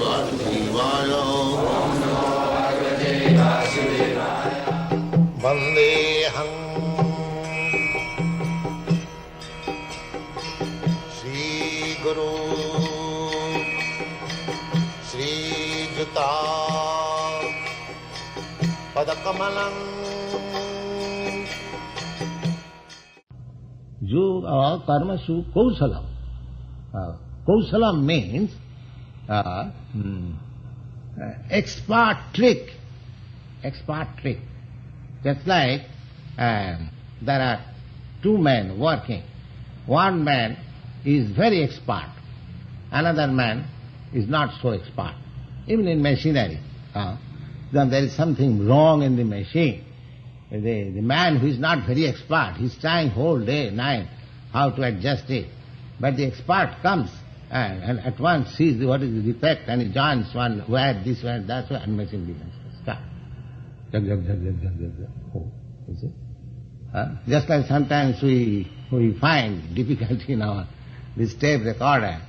Vasudevaya. Vandeham Sri Guru Sri Juta Padakamalam. Yoga karmasu kausalam. Kausalam means expert trick. Expert trick. Just like there are two men working. One man is very expert. Another man is not so expert. Even in machinery. Then there is something wrong in the machine. The man who is not very expert, he is trying whole day, night, how to adjust it. But the expert comes and at once sees what is the defect and he joins one where this, where that, and machine begins to start. Oh, you see? Just like sometimes we find difficulty in our this tape recorder,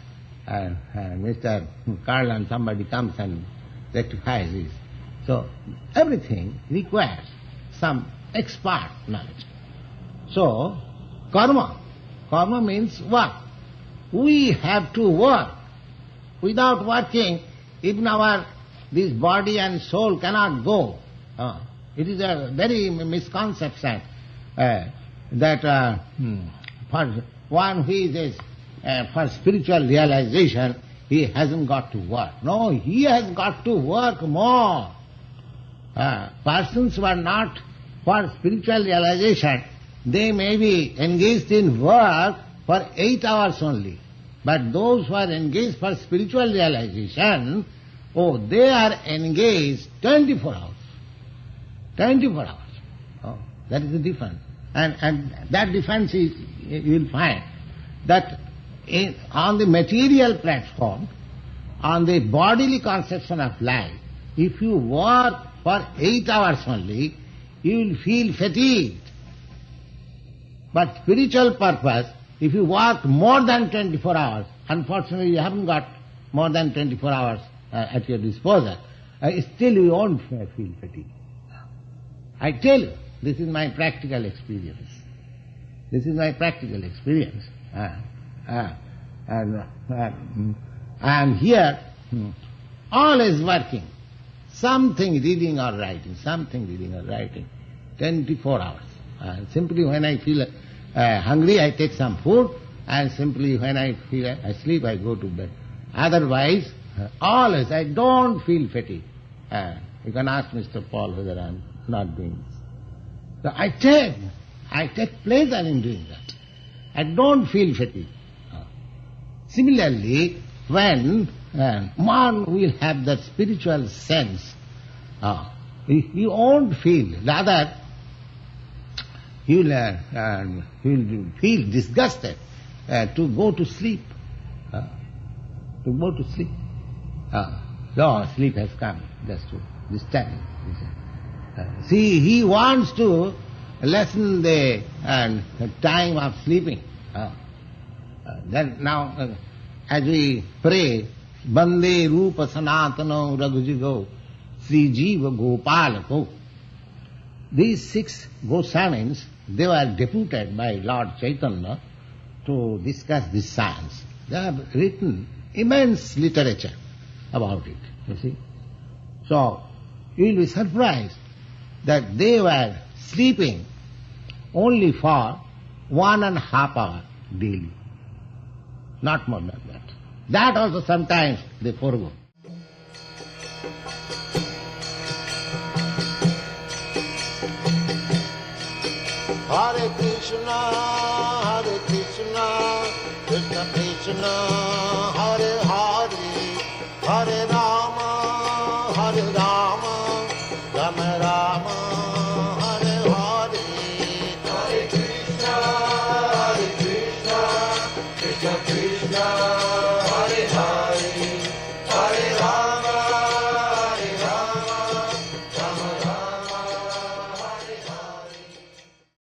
and Mr. Carlin, somebody comes and rectifies this. So everything requires some expert knowledge. So karma means work. We have to work. Without working, even this body and soul cannot go. It is a very misconception that for one who is for spiritual realization, he hasn't got to work. No, he has got to work more. Persons who are not for spiritual realization, they may be engaged in work for 8 hours only. But those who are engaged for spiritual realization, they are engaged 24 hours. 24 hours. That is the difference. And that difference is, you will find that on the material platform, on the bodily conception of life, if you work for 8 hours only, you will feel fatigued. But spiritual purpose, if you work more than 24 hours, unfortunately you haven't got more than 24 hours at your disposal, still you won't feel fatigue. I tell you, this is my practical experience. This is my practical experience. I am here, always working. Something reading or writing, 24 hours. Simply when I feel hungry, I take some food, and simply when I feel asleep, I go to bed. Otherwise, always, I don't feel fatigue. You can ask Mr. Paul whether I am not doing this. So I take pleasure in doing that. I don't feel fatigue. Similarly, when one will have that spiritual sense, he won't feel, rather he will feel disgusted to go to sleep. So sleep has come just to this time. See, he wants to lessen the time of sleeping. Then now, as we pray, Bande Rupa Sanatano Raghujigo Sri Jiva Gopalako, these 6 Goswamis, they were deputed by Lord Chaitanya to discuss this science. They have written immense literature about it, you see. So, you will be surprised that they were sleeping only for 1.5 hours daily. Not more than that. That also sometimes they forego. Hare Krishna, Krishna Krishna